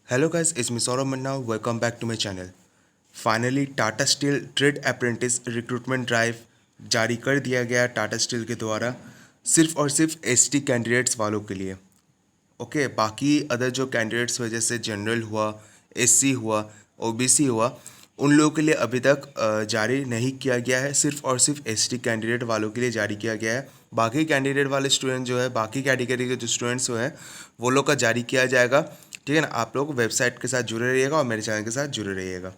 Hello guys, it's me Saurabh Manna. Welcome back to my channel. Finally Tata steel trade apprentice recruitment drive जारी कर दिया गया Tata steel के द्वारा सिर्फ और सिर्फ एसटी कैंडिडेट्स वालों के लिए। ओके, बाकी अदर जो कैंडिडेट्स हुए जैसे जनरल हुआ, एससी हुआ, ओबीसी हुआ, उन लोगों के लिए अभी तक जारी नहीं किया गया है। सिर्फ और सिर्फ एसटी कैंडिडेट वालों के लिए जारी किया गया है। बाकी कैंडिडेट वाले स्टूडेंट जो है, बाकी कैटेगरी के जो स्टूडेंट्स हुए हैं वो लोग का जारी किया जाएगा। ठीक है ना। आप लोग वेबसाइट के साथ जुड़े रहिएगा और मेरे चैनल के साथ जुड़े रहिएगा।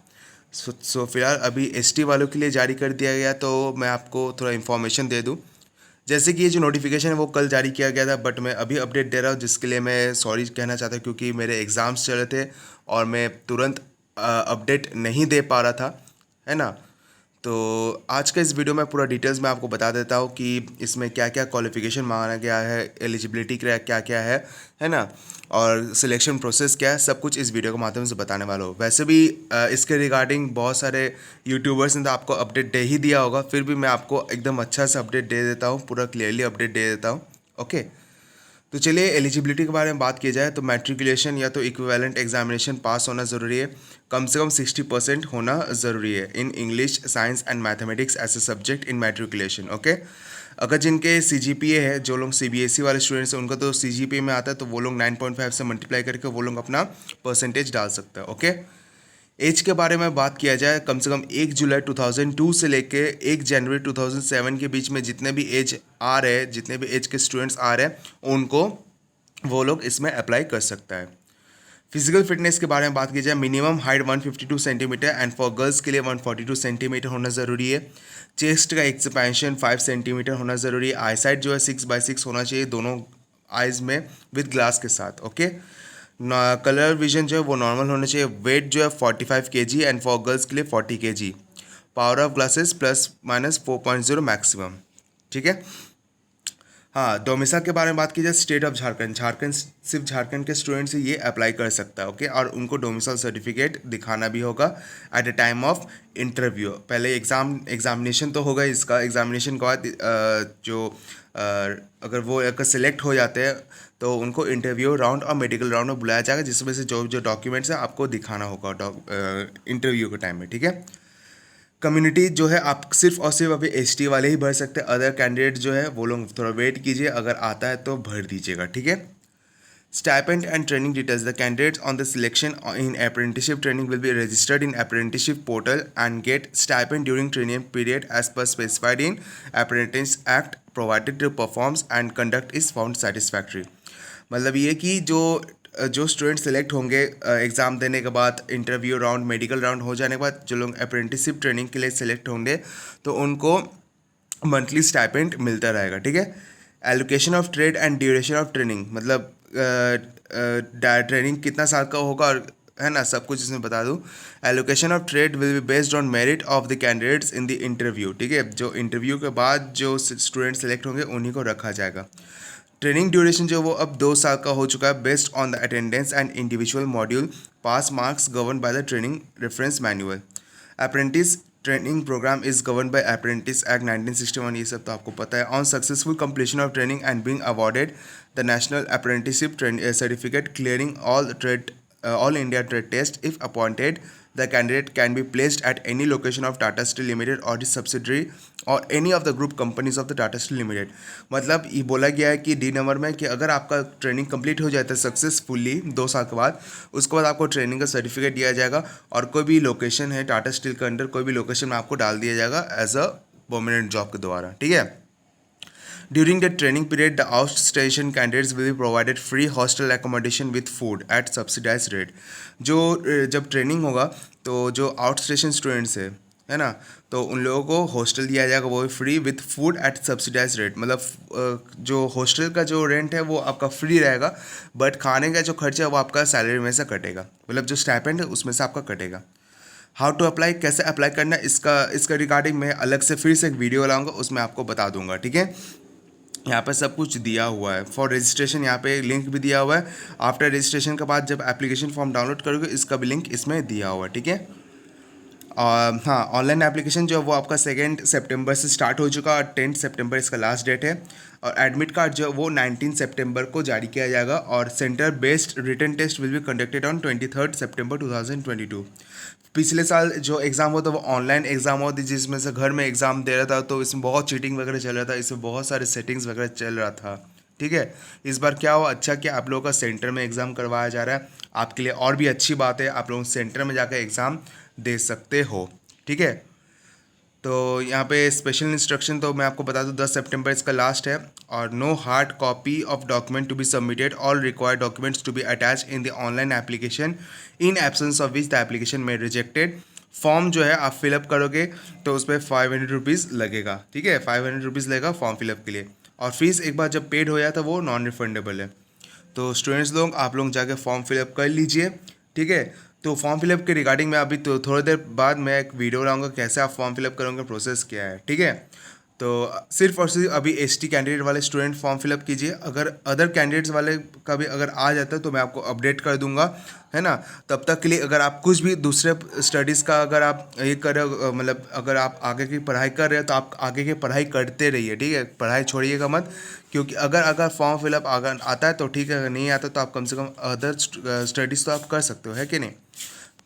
सो फिलहाल अभी एसटी वालों के लिए जारी कर दिया गया, तो मैं आपको थोड़ा इन्फॉर्मेशन दे दूँ। जैसे कि ये जो नोटिफिकेशन है वो कल जारी किया गया था, बट मैं अभी अपडेट दे रहा हूँ, जिसके लिए मैं सॉरी कहना चाहता हूँ, क्योंकि मेरे एग्ज़ाम्स चल रहे थे और मैं तुरंत अपडेट नहीं दे पा रहा था, है ना। तो आज का इस वीडियो में पूरा डिटेल्स में आपको बता देता हूँ कि इसमें क्या क्या क्वालिफिकेशन मांगा गया है, एलिजिबिलिटी क्या क्या है ना, और सिलेक्शन प्रोसेस क्या है, सब कुछ इस वीडियो के माध्यम से बताने वाला हूँ। वैसे भी इसके रिगार्डिंग बहुत सारे यूट्यूबर्स ने तो आपको अपडेट दे ही दिया होगा, फिर भी मैं आपको एकदम अच्छा सा अपडेट दे देता हूँ, पूरा क्लियरली अपडेट दे देता हूँ। ओके, तो चलिए एलिजिबिलिटी के बारे में बात की जाए तो मैट्रिकुलेशन या तो इक्विवेलेंट एग्जामिनेशन पास होना ज़रूरी है। कम से कम 60% होना ज़रूरी है in English, science and mathematics as a subject in matriculation. Okay, अगर जिनके सीजीपीए है, जो लोग सीबीएसई वाले स्टूडेंट्स हैं उनका तो सीजीपीए में आता है, तो वो लोग 9.5 से मल्टीप्लाई करके वो लोग अपना परसेंटेज डाल सकते हैं। ओके, एज के बारे में बात किया जाए, कम से कम 1 जुलाई 2002 से लेके 1 जनवरी 2007 के बीच में जितने भी एज आ रहे हैं, जितने भी एज के स्टूडेंट्स आ रहे हैं उनको वो लोग इसमें अप्लाई कर सकता है। फिजिकल फिटनेस के बारे में बात की जाए, minimum height 152 centimetre and for girls के लिए 142 सेंटीमीटर होना ज़रूरी है। चेस्ट का एक्सपेंशन 5 सेंटीमीटर होना ज़रूरी है। आई साइट जो है 6/6 होना चाहिए दोनों आइज़ में विद ग्लास के साथ। ओके, कलर विजन जो है वो नॉर्मल होना चाहिए। वेट जो है 45 kg एंड फॉर गर्ल्स के लिए 40 kg। Power of glasses ±4.0 maximum. ठीक है। हाँ, डोमिसाइल के बारे में बात की जाए, स्टेट ऑफ झारखंड, झारखंड सिर्फ झारखंड के स्टूडेंट्स ही ये अप्लाई कर सकता है। ओके, और उनको डोमिसाइल सर्टिफिकेट दिखाना भी होगा at the time of interview. पहले एग्जामिनेशन तो होगा, इसका एग्जामिनेशन के बाद अगर वो अगर सिलेक्ट हो जाते हैं तो उनको इंटरव्यू राउंड और मेडिकल राउंड में बुलाया जाएगा, जिसमें से जो जो डॉक्यूमेंट्स हैं आपको दिखाना होगा इंटरव्यू के टाइम में। ठीक है। कम्युनिटी जो है आप सिर्फ और सिर्फ अभी एसटी वाले ही भर सकते हैं। अदर कैंडिडेट जो है वो लोग थोड़ा वेट कीजिए, अगर आता है तो भर दीजिएगा। ठीक है। Stipend and training details. The candidates on the selection in apprenticeship training will be registered in apprenticeship portal and get stipend during training period as per specified in Apprentice Act, provided the performance and conduct is found satisfactory। मतलब ये कि जो जो student select होंगे exam देने के बाद, interview round, medical round हो जाने के बाद, जो लोग अप्रेंटिसशिप ट्रेनिंग के लिए सेलेक्ट होंगे तो उनको मंथली स्टाइपेंड मिलता रहेगा। ठीक है। Allocation of trade and duration of training, मतलब ट्रेनिंग कितना साल का होगा और है ना, सब कुछ इसमें बता दूँ। Allocation of trade will be based on merit of the candidates in the interview. ठीक है, जो इंटरव्यू के बाद जो स्टूडेंट सेलेक्ट होंगे उन्हीं को रखा जाएगा। ट्रेनिंग ड्यूरेशन जो वो अब 2 साल का हो चुका है, based on the attendance and individual module pass marks govern by the training reference manual. Apprentice training programme is govern by apprentice act 1961, ये सब तो आपको पता है। On successful completion of training and being awarded the national apprenticeship certificate clearing all India trade test, if appointed, the candidate can be placed at any location of Tata Steel Limited or its subsidiary or any of the group companies of the Tata Steel Limited। मतलब ये बोला गया है कि D number में कि अगर आपका ट्रेनिंग कंप्लीट हो जाता है सक्सेसफुली 2 साल के बाद, उसके बाद आपको ट्रेनिंग का सर्टिफिकेट दिया जाएगा और कोई भी लोकेशन है टाटा स्टील के अंडर, कोई भी लोकेशन में आपको डाल दिया जाएगा एज अ परमानेंट जॉब के द्वारा। ठीक है। During the training period, the outstation candidates will be provided free hostel accommodation with food at subsidized rate। जो जब ट्रेनिंग होगा तो जो आउट स्टेशन स्टूडेंट्स है ना, तो उन लोगों को हॉस्टल दिया जाएगा, वो भी free with food at subsidise rate. मतलब जो हॉस्टल का जो रेंट है वो आपका फ्री रहेगा, बट खाने का जो खर्चा है वो आपका सैलरी में से कटेगा, मतलब जो स्टाइपेंड है उसमें से आपका कटेगा। हाउ टू अप्लाई, कैसे अप्लाई करना है, इसका रिगार्डिंग मैं अलग से फिर से एक वीडियो लाऊंगा, उसमें आपको बता दूंगा। ठीक है। यहाँ पे सब कुछ दिया हुआ है। फॉर रजिस्ट्रेशन यहाँ पे लिंक भी दिया हुआ है। आफ्टर रजिस्ट्रेशन के बाद जब एप्लीकेशन फॉर्म डाउनलोड करोगे इसका भी लिंक इसमें दिया हुआ है। ठीक है। और हाँ, ऑनलाइन एप्लीकेशन जो है वो आपका 2 सितंबर से स्टार्ट हो चुका और 10 सितंबर इसका लास्ट डेट है। और एडमिट कार्ड जो है वो 19 सितंबर को जारी किया जाएगा और centre based written test will be conducted on 23 September 2022। पिछले साल जो एग्ज़ाम हुआ था वो ऑनलाइन एग्ज़ाम हुआ था, जिसमें से घर में एग्ज़ाम दे रहा था, तो इसमें बहुत चीटिंग वगैरह चल रहा था, इसमें बहुत सारे सेटिंग्स वगैरह चल रहा था। ठीक है, इस बार क्या हुआ, अच्छा कि आप लोगों का सेंटर में एग्ज़ाम करवाया जा रहा है, आपके लिए और भी अच्छी बात है, आप लोग सेंटर में जाकर एग्ज़ाम दे सकते हो। ठीक है, तो यहाँ पे स्पेशल इंस्ट्रक्शन तो मैं आपको बता दूँ 10 सितंबर इसका लास्ट है। और no hard copy of document to be submitted, all required documents to be attach in the online application in absence of which the application में रिजेक्टेड। फॉर्म जो है आप फिलअप करोगे तो उस पर 500 रुपीज़ लगेगा। ठीक है, 500 रुपीज़ लगेगा फॉर्म फिलअप के लिए, और फीस एक बार जब पेड हो जाए तो वो नॉन रिफंडेबल है। तो स्टूडेंट्स लोग आप लोग जाके फॉर्म फिलअप कर लीजिए। ठीक है, तो फॉर्म फिलअप के रिगार्डिंग मैं अभी तो थोड़ी देर बाद मैं एक वीडियो लाऊंगा कैसे आप फॉर्म फिलअप करोगे, प्रोसेस क्या है। ठीक है, तो सिर्फ और सिर्फ अभी एसटी कैंडिडेट वाले स्टूडेंट फॉर्म फिलअप कीजिए, अगर अदर कैंडिडेट्स वाले का भी अगर आ जाता है तो मैं आपको अपडेट कर दूंगा, है ना। तब तक के लिए अगर आप कुछ भी दूसरे स्टडीज़ का अगर आप ये कर रहे हो, मतलब अगर आप आगे की पढ़ाई कर रहे हो तो आप आगे की पढ़ाई करते रहिए। ठीक है, पढ़ाई छोड़िएगा मत, क्योंकि अगर अगर फॉर्म फिलअप अगर आता है तो ठीक है, अगर नहीं आता तो आप कम से कम अदर स्टडीज़ तो आप कर सकते हो, है कि नहीं।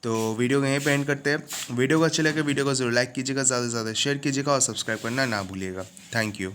तो वीडियो को यहीं पे एंड करते हैं। वीडियो को अच्छा लगे वीडियो को जरूर लाइक कीजिएगा, ज़्यादा से ज़्यादा शेयर कीजिएगा और सब्सक्राइब करना ना भूलिएगा। Thank you.